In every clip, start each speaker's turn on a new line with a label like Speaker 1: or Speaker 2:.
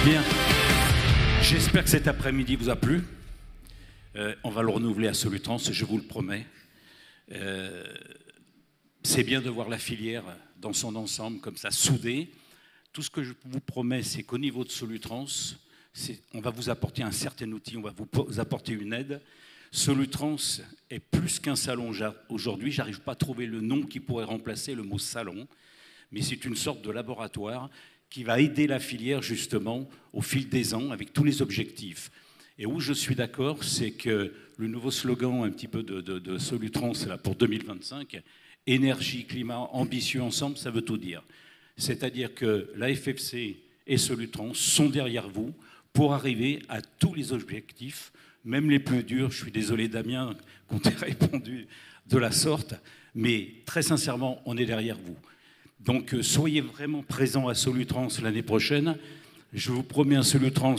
Speaker 1: Bien. J'espère que cet après-midi vous a plu. On va le renouveler à Solutrans, je vous le promets. C'est bien de voir la filière dans son ensemble, comme ça, soudée. Tout ce que je vous promets, c'est qu'au niveau de Solutrans, on va vous apporter un certain outil, on va vous apporter une aide. Solutrans est plus qu'un salon. Aujourd'hui, je n'arrive pas à trouver le nom qui pourrait remplacer le mot salon, mais c'est une sorte de laboratoire qui va aider la filière justement au fil des ans avec tous les objectifs. Et où je suis d'accord, c'est que le nouveau slogan un petit peu de Solutrans là, pour 2025, énergie, climat, ambitieux ensemble, ça veut tout dire. C'est-à-dire que la FFC et Solutrans sont derrière vous pour arriver à tous les objectifs, même les plus durs. Je suis désolé Damien qu'on t'ait répondu de la sorte, mais très sincèrement, on est derrière vous. Donc soyez vraiment présents à Solutrans l'année prochaine. Je vous promets un Solutrans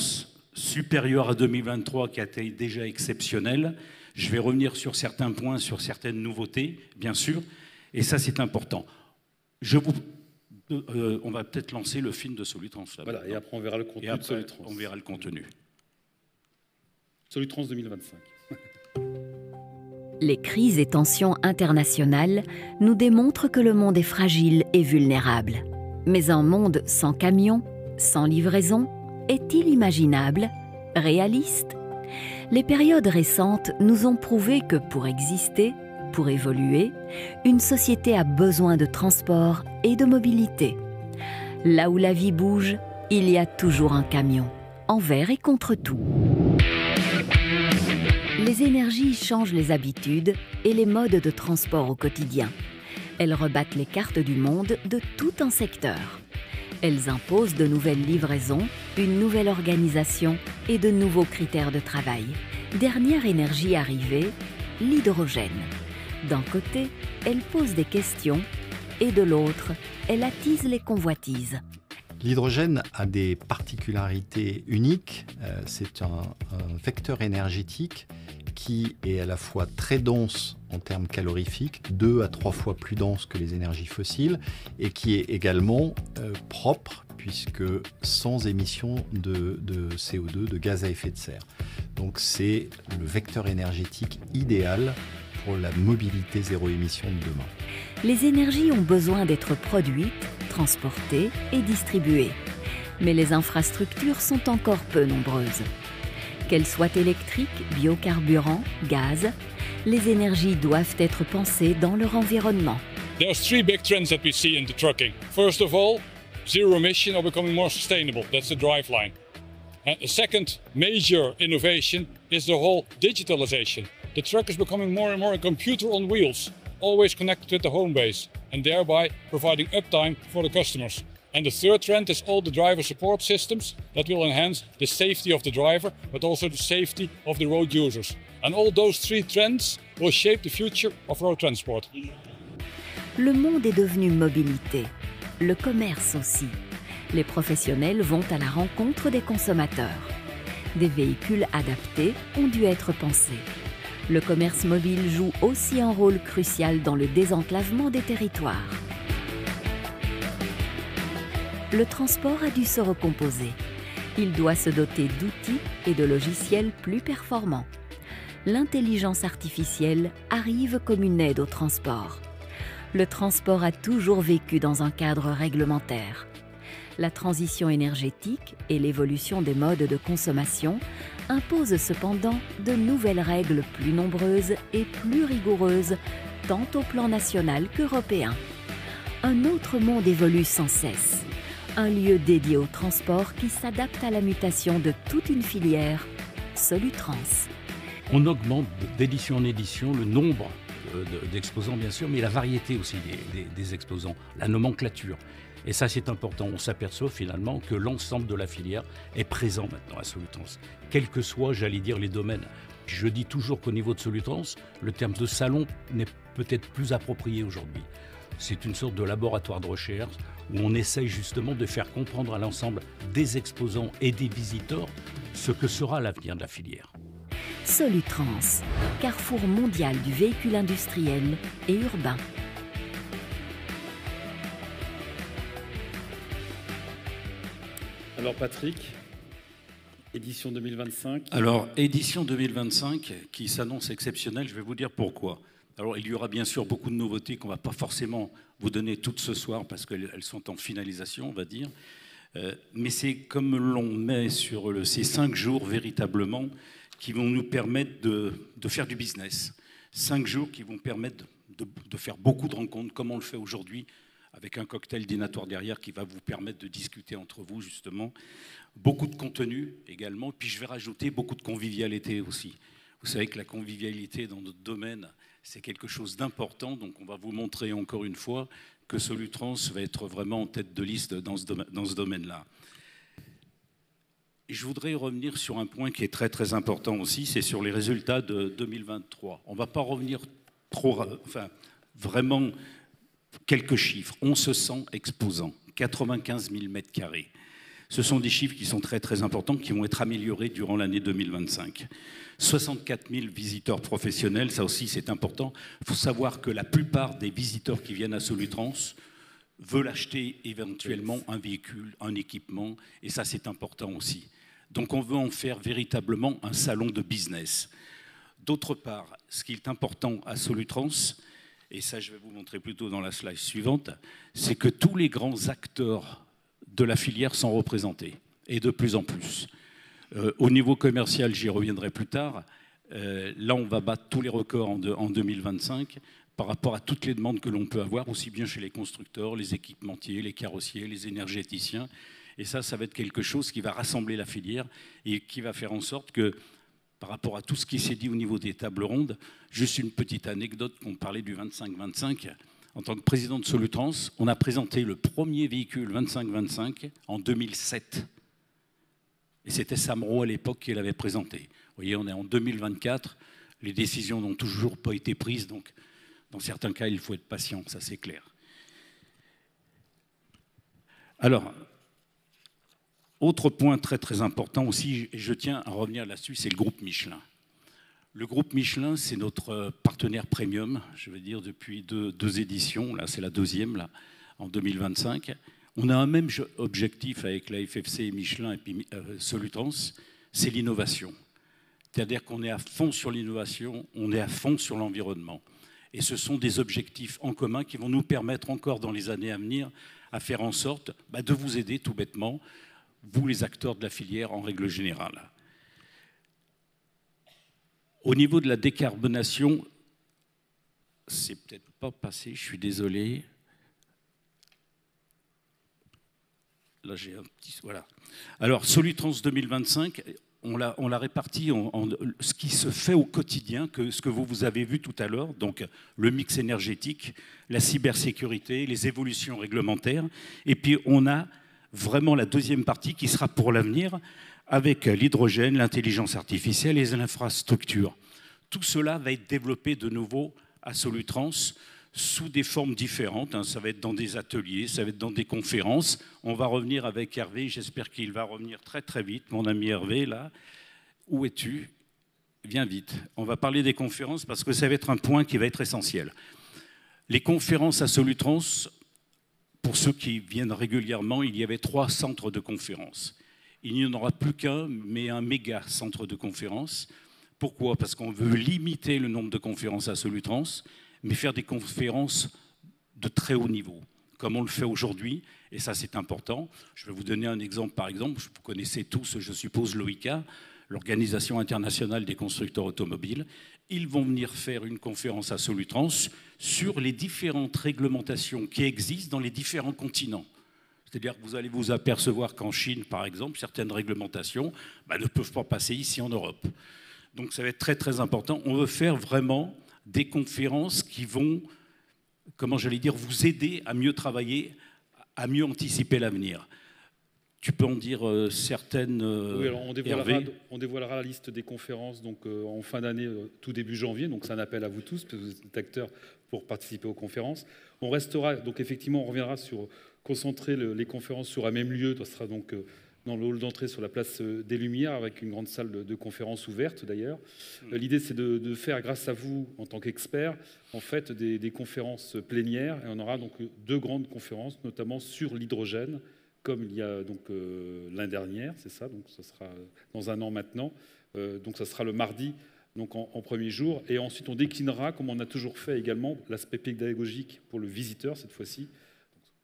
Speaker 1: supérieur à 2023 qui a été déjà exceptionnel. Je vais revenir sur certains points, sur certaines nouveautés, bien sûr, et ça c'est important. On va peut-être lancer le film de Solutrans. Là,
Speaker 2: voilà, et après on verra le contenu de Solutrans.
Speaker 1: On verra le contenu.
Speaker 2: Solutrans 2025.
Speaker 3: Les crises et tensions internationales nous démontrent que le monde est fragile et vulnérable. Mais un monde sans camions, sans livraison, est-il imaginable, réaliste? Les périodes récentes nous ont prouvé que pour exister, pour évoluer, une société a besoin de transport et de mobilité. Là où la vie bouge, il y a toujours un camion, envers et contre tout. Les énergies changent les habitudes et les modes de transport au quotidien. Elles rebattent les cartes du monde de tout un secteur. Elles imposent de nouvelles livraisons, une nouvelle organisation et de nouveaux critères de travail. Dernière énergie arrivée, l'hydrogène. D'un côté, elle pose des questions et de l'autre, elle attise les convoitises.
Speaker 4: L'hydrogène a des particularités uniques. C'est un vecteur énergétique qui est à la fois très dense en termes calorifiques, 2 à 3 fois plus dense que les énergies fossiles, et qui est également propre, puisque sans émission de CO2, de gaz à effet de serre. Donc c'est le vecteur énergétique idéal pour la mobilité zéro émission de demain.
Speaker 3: Les énergies ont besoin d'être produites, transportées et distribuées. Mais les infrastructures sont encore peu nombreuses. Qu'elles soient électriques, biocarburants, gaz, les énergies doivent être pensées dans leur environnement.
Speaker 5: There's 3 big trends that we see in the trucking. First of all, zero emission or becoming more sustainable. That's the driveline. And the second major innovation is the whole digitalization. The truck is becoming more and more a computer on wheels, always connected with the home base, and thereby providing uptime for the customers. And the third trend is all the driver support systems that will enhance the safety of the driver, but also the safety of the road users. And all those 3 trends will shape the future of road transport.
Speaker 3: Le monde est devenu mobilité, le commerce aussi. Les professionnels vont à la rencontre des consommateurs. Des véhicules adaptés ont dû être pensés. Le commerce mobile joue aussi un rôle crucial dans le désenclavement des territoires. Le transport a dû se recomposer. Il doit se doter d'outils et de logiciels plus performants. L'intelligence artificielle arrive comme une aide au transport. Le transport a toujours vécu dans un cadre réglementaire. La transition énergétique et l'évolution des modes de consommation imposent cependant de nouvelles règles plus nombreuses et plus rigoureuses, tant au plan national qu'européen. Un autre monde évolue sans cesse. Un lieu dédié au transport qui s'adapte à la mutation de toute une filière, Solutrans.
Speaker 1: On augmente d'édition en édition le nombre d'exposants, bien sûr, mais la variété aussi des exposants, la nomenclature. Et ça, c'est important. On s'aperçoit finalement que l'ensemble de la filière est présent maintenant à Solutrans, quels que soient, j'allais dire, les domaines. Je dis toujours qu'au niveau de Solutrans, le terme de salon n'est peut-être plus approprié aujourd'hui. C'est une sorte de laboratoire de recherche où on essaye justement de faire comprendre à l'ensemble des exposants et des visiteurs ce que sera l'avenir de la filière.
Speaker 3: Solutrans, carrefour mondial du véhicule industriel et urbain.
Speaker 2: Alors Patrick, Édition 2025.
Speaker 1: Alors, édition 2025 qui s'annonce exceptionnelle, je vais vous dire pourquoi. Alors, il y aura bien sûr beaucoup de nouveautés qu'on ne va pas forcément vous donner toutes ce soir parce qu'elles sont en finalisation, on va dire. Mais c'est comme l'on met sur ces 5 jours véritablement qui vont nous permettre de faire du business. 5 jours qui vont permettre de faire beaucoup de rencontres comme on le fait aujourd'hui, avec un cocktail dînatoire derrière qui va vous permettre de discuter entre vous, justement. Beaucoup de contenu également, puis je vais rajouter beaucoup de convivialité aussi. Vous savez que la convivialité dans notre domaine, c'est quelque chose d'important, donc on va vous montrer encore une fois que Solutrans va être vraiment en tête de liste dans ce domaine-là. Et je voudrais revenir sur un point qui est très très important aussi, c'est sur les résultats de 2023. On ne va pas revenir trop, vraiment quelques chiffres. On se sent exposant, 95 000 mètres carrés. Ce sont des chiffres qui sont très très importants, qui vont être améliorés durant l'année 2025. 64 000 visiteurs professionnels, ça aussi c'est important. Il faut savoir que la plupart des visiteurs qui viennent à Solutrans veulent acheter éventuellement un véhicule, un équipement, et ça c'est important aussi. Donc on veut en faire véritablement un salon de business. D'autre part, ce qui est important à Solutrans, et ça je vais vous montrer plutôt dans la slide suivante, c'est que tous les grands acteurs de la filière sont représentés, et de plus en plus. Au niveau commercial, j'y reviendrai plus tard. Là, on va battre tous les records en 2025 par rapport à toutes les demandes que l'on peut avoir, aussi bien chez les constructeurs, les équipementiers, les carrossiers, les énergéticiens. Et ça va être quelque chose qui va rassembler la filière et qui va faire en sorte que, par rapport à tout ce qui s'est dit au niveau des tables rondes, juste une petite anecdote, qu'on parlait du 25-25. En tant que président de Solutrans, on a présenté le premier véhicule 25-25 en 2007. Et c'était Samro à l'époque qui l'avait présenté. Vous voyez, on est en 2024, les décisions n'ont toujours pas été prises, donc dans certains cas, il faut être patient, ça c'est clair. Alors, autre point très très important aussi, et je tiens à revenir là-dessus, c'est le groupe Michelin. Le groupe Michelin, c'est notre partenaire premium, je veux dire, depuis deux éditions, là c'est la deuxième, là, en 2025. On a un même objectif avec la FFC, Michelin et puis Solutrans, c'est l'innovation. C'est-à-dire qu'on est à fond sur l'innovation, on est à fond sur l'environnement. Et ce sont des objectifs en commun qui vont nous permettre encore dans les années à venir à faire en sorte de vous aider tout bêtement, vous les acteurs de la filière en règle générale. Au niveau de la décarbonation, c'est peut-être pas passé, je suis désolé. Là, j'ai un petit... Voilà. Alors, Solutrans 2025, on l'a réparti en ce qui se fait au quotidien, ce que vous avez vu tout à l'heure, donc le mix énergétique, la cybersécurité, les évolutions réglementaires. Et puis, on a vraiment la deuxième partie qui sera pour l'avenir, avec l'hydrogène, l'intelligence artificielle et les infrastructures. Tout cela va être développé de nouveau à Solutrans, sous des formes différentes, ça va être dans des ateliers, ça va être dans des conférences. On va revenir avec Hervé, j'espère qu'il va revenir très très vite. Mon ami Hervé, là, où es-tu? Viens vite. On va parler des conférences parce que ça va être un point qui va être essentiel. Les conférences à Solutrans, pour ceux qui viennent régulièrement, il y avait 3 centres de conférences. Il n'y en aura plus qu'un, mais un méga centre de conférences. Pourquoi? Parce qu'on veut limiter le nombre de conférences à Solutrans, mais faire des conférences de très haut niveau, comme on le fait aujourd'hui, et ça c'est important. Je vais vous donner un exemple, par exemple, vous connaissez tous, je suppose, l'OICA, l'Organisation internationale des constructeurs automobiles. Ils vont venir faire une conférence à Solutrans sur les différentes réglementations qui existent dans les différents continents. C'est-à-dire que vous allez vous apercevoir qu'en Chine, par exemple, certaines réglementations ne peuvent pas passer ici en Europe. Donc ça va être très très important. On veut faire vraiment des conférences qui vont, comment j'allais dire, vous aider à mieux travailler, à mieux anticiper l'avenir. Tu peux en dire certaines,
Speaker 2: oui, alors on dévoilera la liste des conférences donc, en fin d'année, tout début janvier. Donc c'est un appel à vous tous, parce que vous êtes acteurs pour participer aux conférences. On restera, donc effectivement, on reviendra sur concentrer les conférences sur un même lieu. Ce sera donc dans le hall d'entrée sur la place des Lumières, avec une grande salle de conférences ouverte d'ailleurs. L'idée, c'est de faire, grâce à vous, en tant qu'experts, en fait, des conférences plénières. Et on aura donc 2 grandes conférences, notamment sur l'hydrogène, comme il y a donc l'année dernière, c'est ça, donc ça sera dans un an maintenant. Donc ça sera le mardi, donc en premier jour. Et ensuite, on déclinera, comme on a toujours fait également, l'aspect pédagogique pour le visiteur cette fois-ci,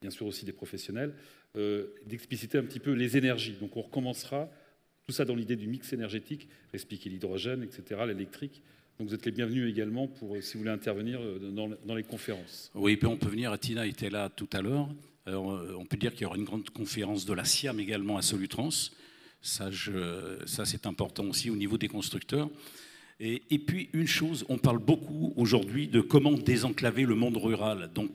Speaker 2: bien sûr aussi des professionnels, d'expliciter un petit peu les énergies. Donc on recommencera tout ça dans l'idée du mix énergétique, expliquer l'hydrogène, etc., l'électrique. Donc vous êtes les bienvenus également pour, si vous voulez intervenir dans les conférences.
Speaker 1: Oui, puis on peut venir, Tina était là tout à l'heure. On peut dire qu'il y aura une grande conférence de la SIAM également à Solutrans. Ça c'est important aussi au niveau des constructeurs. Et puis une chose, on parle beaucoup aujourd'hui de comment désenclaver le monde rural. Donc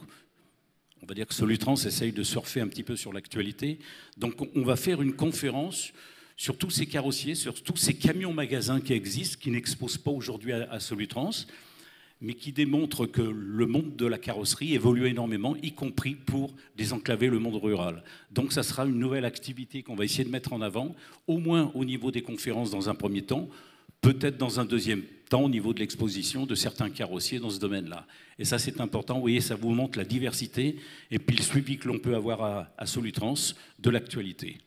Speaker 1: on va dire que Solutrans essaye de surfer un petit peu sur l'actualité. Donc on va faire une conférence sur tous ces carrossiers, sur tous ces camions-magasins qui existent, qui n'exposent pas aujourd'hui à Solutrans, mais qui démontrent que le monde de la carrosserie évolue énormément, y compris pour désenclaver le monde rural. Donc ça sera une nouvelle activité qu'on va essayer de mettre en avant, au moins au niveau des conférences dans un premier temps, peut-être dans un deuxième temps au niveau de l'exposition de certains carrossiers dans ce domaine-là. Et ça, c'est important. Vous voyez, ça vous montre la diversité et puis le suivi que l'on peut avoir à Solutrans de l'actualité.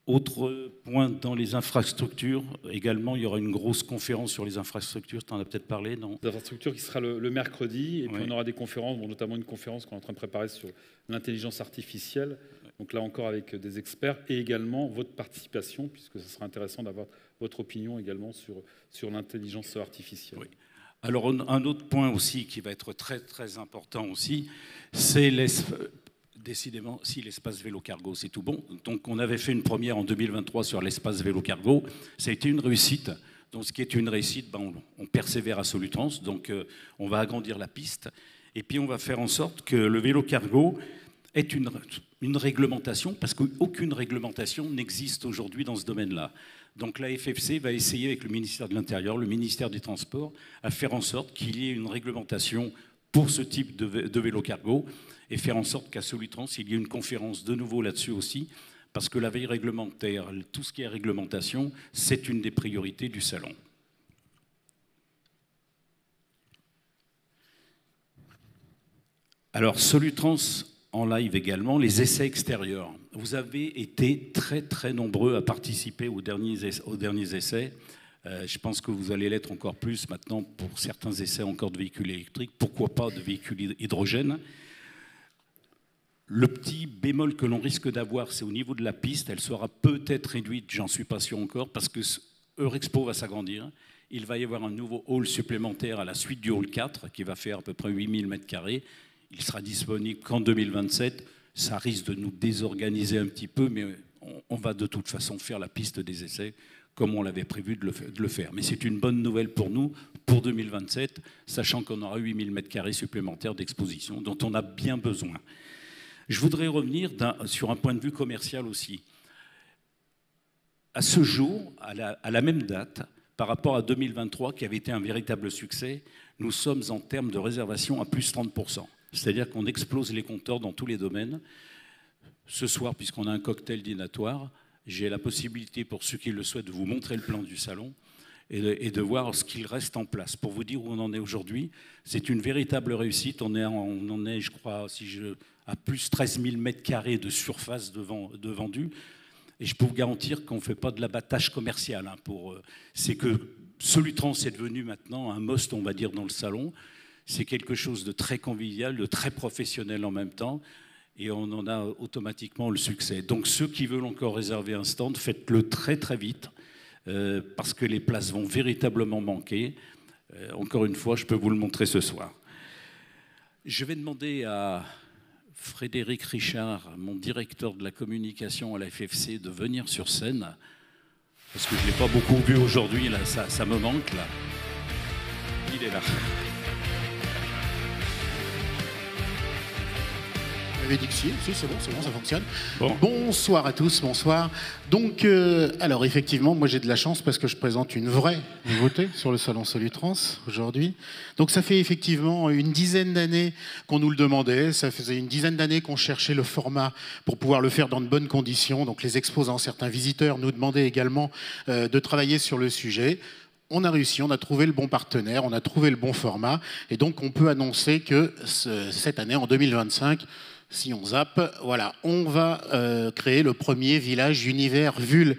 Speaker 1: Autre point dans les infrastructures, également, il y aura une grosse conférence sur les infrastructures. Tu en as peut-être parlé, non?
Speaker 2: Les infrastructures qui sera le mercredi. Et puis on aura des conférences, notamment une conférence qu'on est en train de préparer sur l'intelligence artificielle. Donc là encore avec des experts et également votre participation, puisque ce sera intéressant d'avoir votre opinion également sur l'intelligence artificielle.
Speaker 1: Oui. Alors un autre point aussi qui va être très très important aussi, c'est décidément, si l'espace vélo-cargo, c'est tout bon. Donc, on avait fait une première en 2023 sur l'espace vélo-cargo. Ça a été une réussite. Donc, ce qui est une réussite, on persévère à Solutrans. Donc, on va agrandir la piste. Et puis, on va faire en sorte que le vélo-cargo ait une réglementation, parce qu'aucune réglementation n'existe aujourd'hui dans ce domaine-là. Donc, la FFC va essayer, avec le ministère de l'Intérieur, le ministère des Transports, à faire en sorte qu'il y ait une réglementation pour ce type de vélo-cargo, et faire en sorte qu'à Solutrans, il y ait une conférence de nouveau là-dessus aussi, parce que la veille réglementaire, tout ce qui est réglementation, c'est une des priorités du salon. Alors, Solutrans en live également, les essais extérieurs. Vous avez été très très nombreux à participer aux derniers essais. Je pense que vous allez l'être encore plus maintenant pour certains essais encore de véhicules électriques, pourquoi pas de véhicules hydrogène. Le petit bémol que l'on risque d'avoir, c'est au niveau de la piste. Elle sera peut-être réduite, j'en suis pas sûr encore, parce que Eurexpo va s'agrandir. Il va y avoir un nouveau hall supplémentaire à la suite du hall 4, qui va faire à peu près 8000 m². Il sera disponible qu'en 2027. Ça risque de nous désorganiser un petit peu, mais on va de toute façon faire la piste des essais comme on l'avait prévu de le faire. Mais c'est une bonne nouvelle pour nous, pour 2027, sachant qu'on aura 8000 m² supplémentaires d'exposition, dont on a bien besoin. Je voudrais revenir sur un point de vue commercial aussi. À ce jour, à la même date, par rapport à 2023, qui avait été un véritable succès, nous sommes en termes de réservation à plus 30%. C'est-à-dire qu'on explose les compteurs dans tous les domaines. Ce soir, puisqu'on a un cocktail dînatoire, j'ai la possibilité, pour ceux qui le souhaitent, de vous montrer le plan du salon et de voir ce qu'il reste en place. Pour vous dire où on en est aujourd'hui, c'est une véritable réussite. On en est, je crois, à plus 13 000 m² de surface de vendu. Et je peux vous garantir qu'on ne fait pas de l'abattage commercial. C'est que Solutrans est devenu maintenant un must, on va dire, dans le salon. C'est quelque chose de très convivial, de très professionnel en même temps. Et on en a automatiquement le succès. Donc ceux qui veulent encore réserver un stand, faites-le très très vite, parce que les places vont véritablement manquer. Encore une fois, je peux vous le montrer ce soir. Je vais demander à Frédéric Richard, mon directeur de la communication à la FFC, de venir sur scène, parce que je ne l'ai pas beaucoup vu aujourd'hui, là, ça me manque, là. Il est là.
Speaker 6: Dit que si, c'est bon, ça fonctionne. Bon. Bonsoir à tous, bonsoir. Donc, alors effectivement, moi j'ai de la chance parce que je présente une vraie nouveauté sur le salon Solutrans aujourd'hui. Donc ça fait effectivement une dizaine d'années qu'on nous le demandait, ça faisait une dizaine d'années qu'on cherchait le format pour pouvoir le faire dans de bonnes conditions. Donc les exposants, certains visiteurs nous demandaient également de travailler sur le sujet. On a réussi, on a trouvé le bon partenaire, on a trouvé le bon format. Et donc on peut annoncer que cette année, en 2025, Si on zappe, voilà, on va créer le premier village univers Vul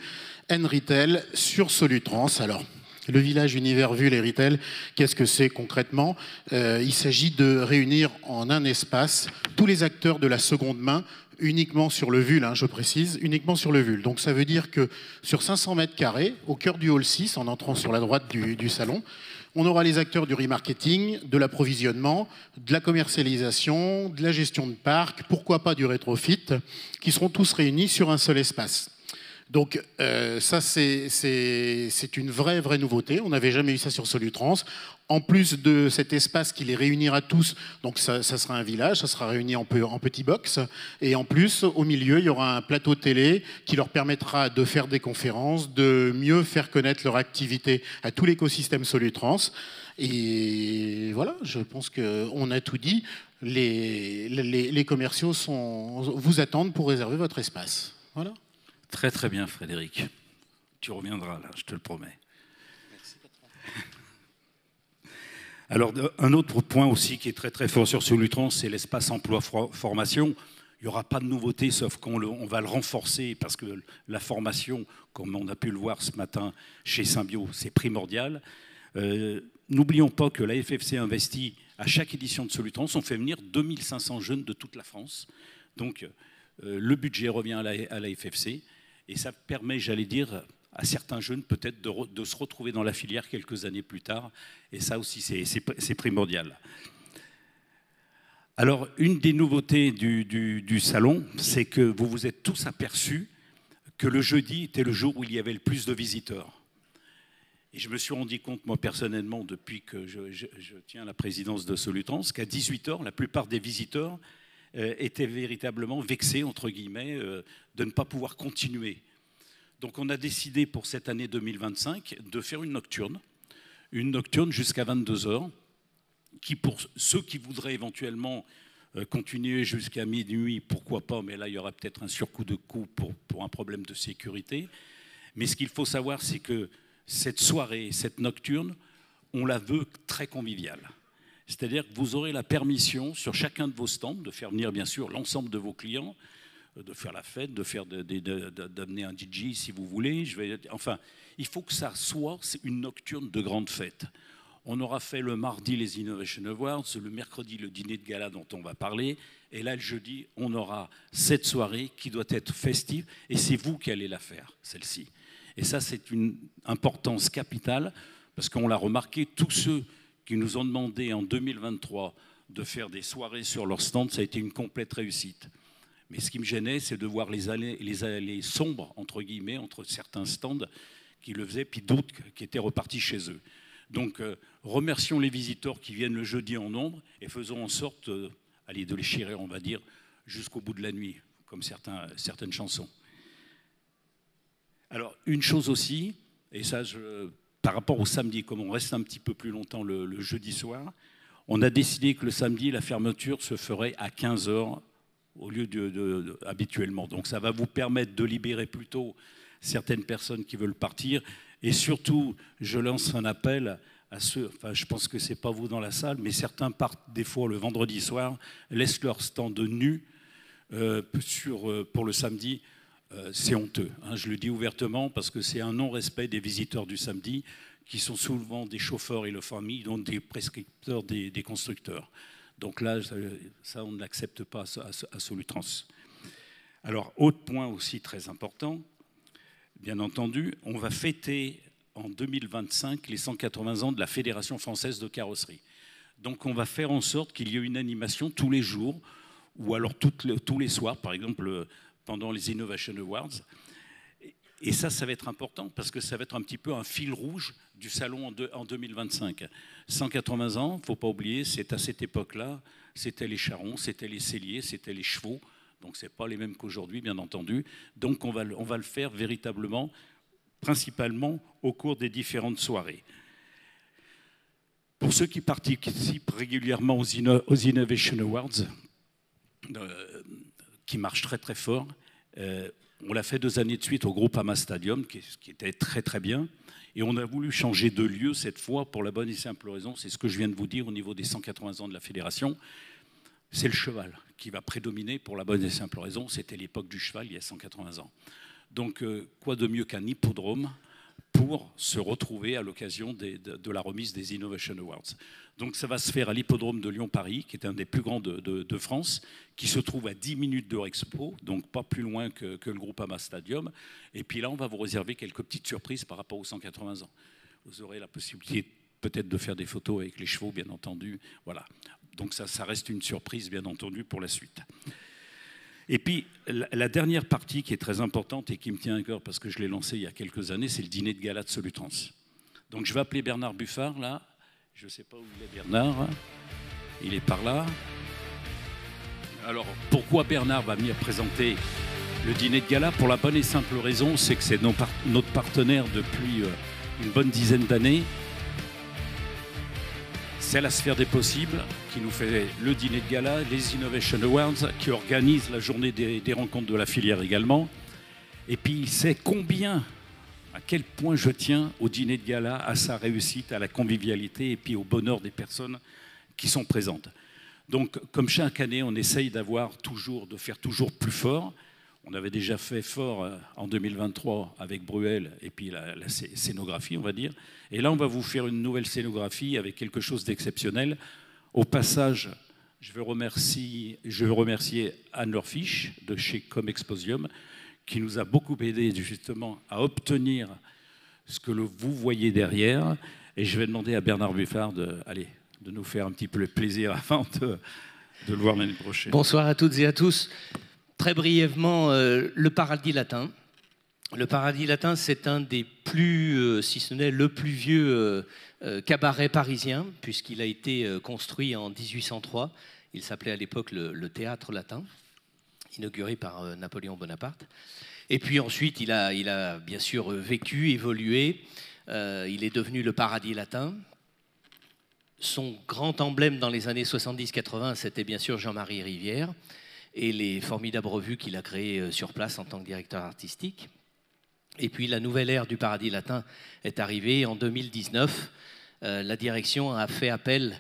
Speaker 6: and Retail sur Solutrans. Alors, le village univers Vul et Retail, qu'est-ce que c'est concrètement? Il s'agit de réunir en un espace tous les acteurs de la seconde main, uniquement sur le Vul, je précise, uniquement sur le Vul. Donc ça veut dire que sur 500 mètres carrés, au cœur du hall 6, en entrant sur la droite du salon, on aura les acteurs du remarketing, de l'approvisionnement, de la commercialisation, de la gestion de parc, pourquoi pas du rétrofit, qui seront tous réunis sur un seul espace. Donc ça, c'est une vraie nouveauté. On n'avait jamais eu ça sur Solutrans. En plus de cet espace qui les réunira tous, donc ça sera un village, ça sera réuni en petits box. Et en plus, au milieu, il y aura un plateau télé qui leur permettra de faire des conférences, de mieux faire connaître leur activité à tout l'écosystème Solutrans. Et voilà, je pense qu'on a tout dit. Les commerciaux vous attendent pour réserver votre espace. Voilà.
Speaker 1: Très très bien, Frédéric. Tu reviendras là, je te le promets.
Speaker 6: Merci, patron.
Speaker 1: Alors, un autre point aussi qui est très très fort sur Solutrans, c'est l'espace emploi-formation. Il n'y aura pas de nouveauté, sauf qu'on va le renforcer, parce que la formation, comme on a pu le voir ce matin chez Symbio, c'est primordial. N'oublions pas que la FFC investit à chaque édition de Solutrans. On fait venir 2500 jeunes de toute la France. Donc, le budget revient à la FFC. Et ça permet, j'allais dire, à certains jeunes peut-être de se retrouver dans la filière quelques années plus tard. Et ça aussi, c'est primordial. Alors, une des nouveautés du salon, c'est que vous vous êtes tous aperçus que le jeudi était le jour où il y avait le plus de visiteurs. Et je me suis rendu compte, moi personnellement, depuis que je tiens la présidence de Solutrans, qu'à 18h, la plupart des visiteurs étaient véritablement vexés, entre guillemets, de ne pas pouvoir continuer. Donc on a décidé pour cette année 2025 de faire une nocturne jusqu'à 22h, qui pour ceux qui voudraient éventuellement continuer jusqu'à minuit, pourquoi pas, mais là il y aura peut-être un surcoût de coût pour un problème de sécurité. Mais ce qu'il faut savoir, c'est que cette soirée, cette nocturne, on la veut très conviviale. C'est-à-dire que vous aurez la permission sur chacun de vos stands de faire venir bien sûr l'ensemble de vos clients, de faire la fête, d'amener un DJ si vous voulez. Enfin, il faut que ça soit une nocturne de grande fête. On aura fait le mardi les Innovation Awards, le mercredi le dîner de gala dont on va parler, et là le jeudi on aura cette soirée qui doit être festive, et c'est vous qui allez la faire, celle-ci. Et ça c'est une importance capitale, parce qu'on l'a remarqué, tous ceux qui nous ont demandé en 2023 de faire des soirées sur leur stand, ça a été une complète réussite. Mais ce qui me gênait, c'est de voir les allées sombres, entre guillemets, entre certains stands qui le faisaient, puis d'autres qui étaient repartis chez eux. Donc, remercions les visiteurs qui viennent le jeudi en nombre et faisons en sorte de les chérir, on va dire, jusqu'au bout de la nuit, comme certaines chansons. Alors, une chose aussi, et ça, par rapport au samedi, comme on reste un petit peu plus longtemps le jeudi soir, on a décidé que le samedi, la fermeture se ferait à 15h au lieu habituellement. Donc ça va vous permettre de libérer plutôt certaines personnes qui veulent partir. Et surtout, je lance un appel à ceux, enfin je pense que ce n'est pas vous dans la salle, mais certains partent des fois le vendredi soir, laissent leur stand nu pour le samedi. C'est honteux, je le dis ouvertement, parce que c'est un non-respect des visiteurs du samedi, qui sont souvent des chauffeurs et leurs familles, donc des prescripteurs des constructeurs. Donc là, ça on ne l'accepte pas à Solutrans. Alors, autre point aussi très important, bien entendu, on va fêter en 2025 les 180 ans de la Fédération française de carrosserie. Donc on va faire en sorte qu'il y ait une animation tous les jours, ou alors tous les soirs, par exemple, pendant les Innovation Awards. Et ça va être important parce que ça va être un petit peu un fil rouge du salon en 2025. 180 ans, il ne faut pas oublier, c'est à cette époque-là, c'était les charrons, c'était les selliers, c'était les chevaux. Donc ce n'est pas les mêmes qu'aujourd'hui, bien entendu. Donc on va le faire véritablement, principalement au cours des différentes soirées. Pour ceux qui participent régulièrement aux Innovation Awards, qui marchent très très fort, on l'a fait 2 années de suite au Groupama Stadium, qui était très très bien. Et on a voulu changer de lieu cette fois pour la bonne et simple raison, c'est ce que je viens de vous dire au niveau des 180 ans de la fédération. c'est le cheval qui va prédominer pour la bonne et simple raison. C'était l'époque du cheval, il y a 180 ans. Donc, quoi de mieux qu'un hippodrome pour se retrouver à l'occasion de la remise des Innovation Awards. Donc ça va se faire à l'hippodrome de Lyon-Paris, qui est un des plus grands de France, qui se trouve à 10 minutes d'Eurexpo, donc pas plus loin que le Groupama Stadium. Et puis là, on va vous réserver quelques petites surprises par rapport aux 180 ans. Vous aurez la possibilité peut-être de faire des photos avec les chevaux, bien entendu. Voilà. Donc ça reste une surprise, bien entendu, pour la suite. Et puis, la dernière partie qui est très importante et qui me tient à cœur parce que je l'ai lancée il y a quelques années, c'est le dîner de gala de Solutrans. Donc, je vais appeler Bernard Buffard, là. Je ne sais pas où il est, Bernard. Il est par là. Alors, pourquoi Bernard va venir présenter le dîner de gala? Pour la bonne et simple raison, c'est que c'est notre partenaire depuis une bonne dizaine d'années. C'est la Sphère des possibles qui nous fait le dîner de gala, les Innovation Awards, qui organise la journée des rencontres de la filière également. Et puis il sait à quel point je tiens au dîner de gala, à sa réussite, à la convivialité et puis au bonheur des personnes qui sont présentes. Donc comme chaque année, on essaye de faire toujours plus fort. On avait déjà fait fort en 2023 avec Bruel et puis la scénographie, on va dire. Et là, on va vous faire une nouvelle scénographie avec quelque chose d'exceptionnel. Au passage, je veux remercier Anne-Laure Fisch de chez Comexposium qui nous a beaucoup aidé justement à obtenir ce que vous voyez derrière. Et je vais demander à Bernard Buffard de nous faire un petit peu le plaisir avant de le voir l'année prochaine.
Speaker 7: Bonsoir à toutes et à tous. Très brièvement, le Paradis Latin. Le Paradis Latin, c'est un des plus, si ce n'est le plus vieux cabaret parisien, puisqu'il a été construit en 1803. Il s'appelait à l'époque le Théâtre Latin, inauguré par Napoléon Bonaparte. Et puis ensuite, il a bien sûr vécu, évolué. Il est devenu le Paradis Latin. Son grand emblème dans les années 70-80, c'était bien sûr Jean-Marie Rivière et les formidables revues qu'il a créées sur place en tant que directeur artistique. Et puis la nouvelle ère du Paradis Latin est arrivée en 2019. La direction a fait appel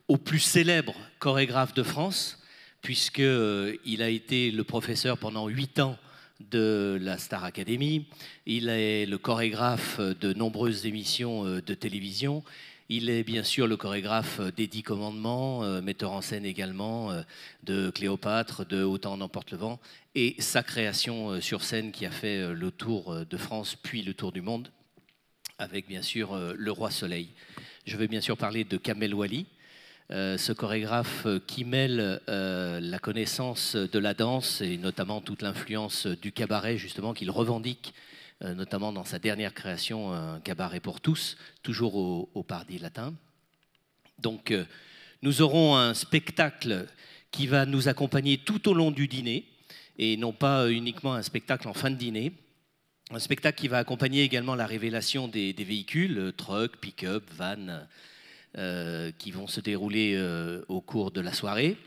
Speaker 7: au plus célèbre chorégraphe de France, puisqu'il a été le professeur pendant 8 ans de la Star Academy. Il est le chorégraphe de nombreuses émissions de télévision. Il est bien sûr le chorégraphe des 10 commandements, metteur en scène également de Cléopâtre, de Autant en emporte le vent, et sa création sur scène qui a fait le tour de France, puis le tour du monde, avec bien sûr le Roi Soleil. Je vais bien sûr parler de Kamel Wally, ce chorégraphe qui mêle la connaissance de la danse et notamment toute l'influence du cabaret, justement, qu'il revendique, notamment dans sa dernière création, un cabaret pour tous, toujours au Paradis Latin. Donc, nous aurons un spectacle qui va nous accompagner tout au long du dîner, et non pas uniquement un spectacle en fin de dîner. Un spectacle qui va accompagner également la révélation des véhicules, truck, pick-up, van, qui vont se dérouler au cours de la soirée.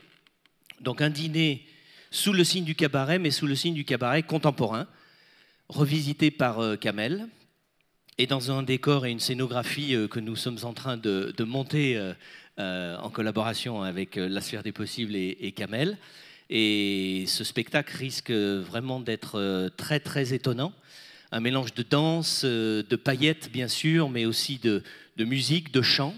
Speaker 7: Donc un dîner sous le signe du cabaret, mais sous le signe du cabaret contemporain, revisité par Kamel, et dans un décor et une scénographie que nous sommes en train de monter en collaboration avec la Sphère des possibles et Kamel. Et ce spectacle risque vraiment d'être très très étonnant. Un mélange de danse, de paillettes bien sûr, mais aussi de musique, de chant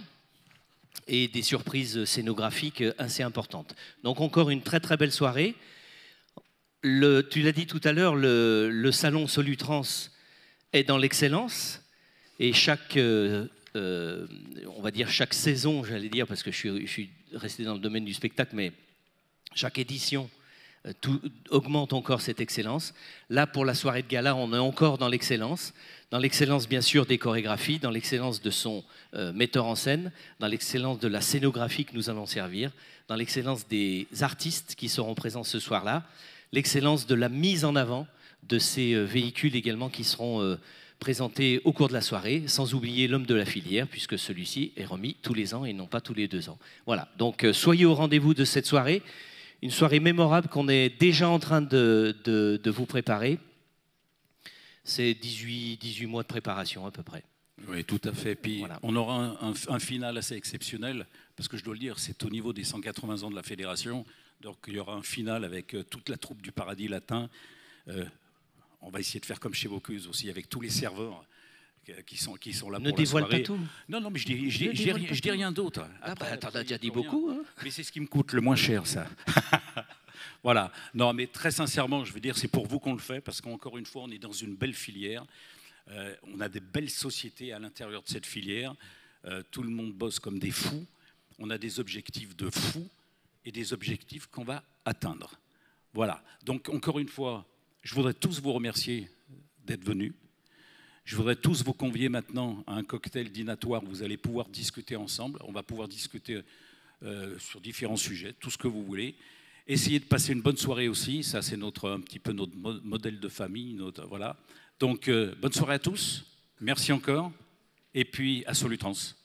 Speaker 7: et des surprises scénographiques assez importantes. Donc encore une très très belle soirée. Tu l'as dit tout à l'heure, le salon Solutrans est dans l'excellence et chaque saison, j'allais dire, parce que je suis resté dans le domaine du spectacle, mais chaque édition augmente encore cette excellence. Là, pour la soirée de gala, on est encore dans l'excellence bien sûr des chorégraphies, dans l'excellence de son metteur en scène, dans l'excellence de la scénographie que nous allons servir, dans l'excellence des artistes qui seront présents ce soir-là, l'excellence de la mise en avant de ces véhicules également qui seront présentés au cours de la soirée, sans oublier l'homme de la filière, puisque celui-ci est remis tous les ans et non pas tous les 2 ans. Voilà, donc soyez au rendez-vous de cette soirée, une soirée mémorable qu'on est déjà en train de vous préparer. C'est 18 mois de préparation à peu près.
Speaker 1: Oui, tout à fait. Puis
Speaker 7: voilà.
Speaker 1: On aura un final assez exceptionnel, parce que je dois le dire, c'est au niveau des 180 ans de la fédération. Donc il y aura un final avec toute la troupe du Paradis Latin. On va essayer de faire comme chez Bocuse aussi, avec tous les serveurs qui sont là
Speaker 7: ne
Speaker 1: pour la soirée.
Speaker 7: Ne dévoile pas tout.
Speaker 1: Non, mais je dis rien d'autre.
Speaker 7: Ah bah, t'en as déjà dit beaucoup. Hein.
Speaker 1: Mais c'est ce qui me coûte le moins cher, ça. Voilà. Non, mais très sincèrement, je veux dire, c'est pour vous qu'on le fait, parce qu'encore une fois, on est dans une belle filière. On a des belles sociétés à l'intérieur de cette filière. Tout le monde bosse comme des fous. On a des objectifs de fous et des objectifs qu'on va atteindre. Voilà. Donc, encore une fois, je voudrais tous vous remercier d'être venus. Je voudrais tous vous convier maintenant à un cocktail dînatoire où vous allez pouvoir discuter ensemble. On va pouvoir discuter sur différents sujets, tout ce que vous voulez. Essayez de passer une bonne soirée aussi. Ça, c'est un petit peu notre modèle de famille. Voilà. Donc, bonne soirée à tous. Merci encore. Et puis, à Solutrans.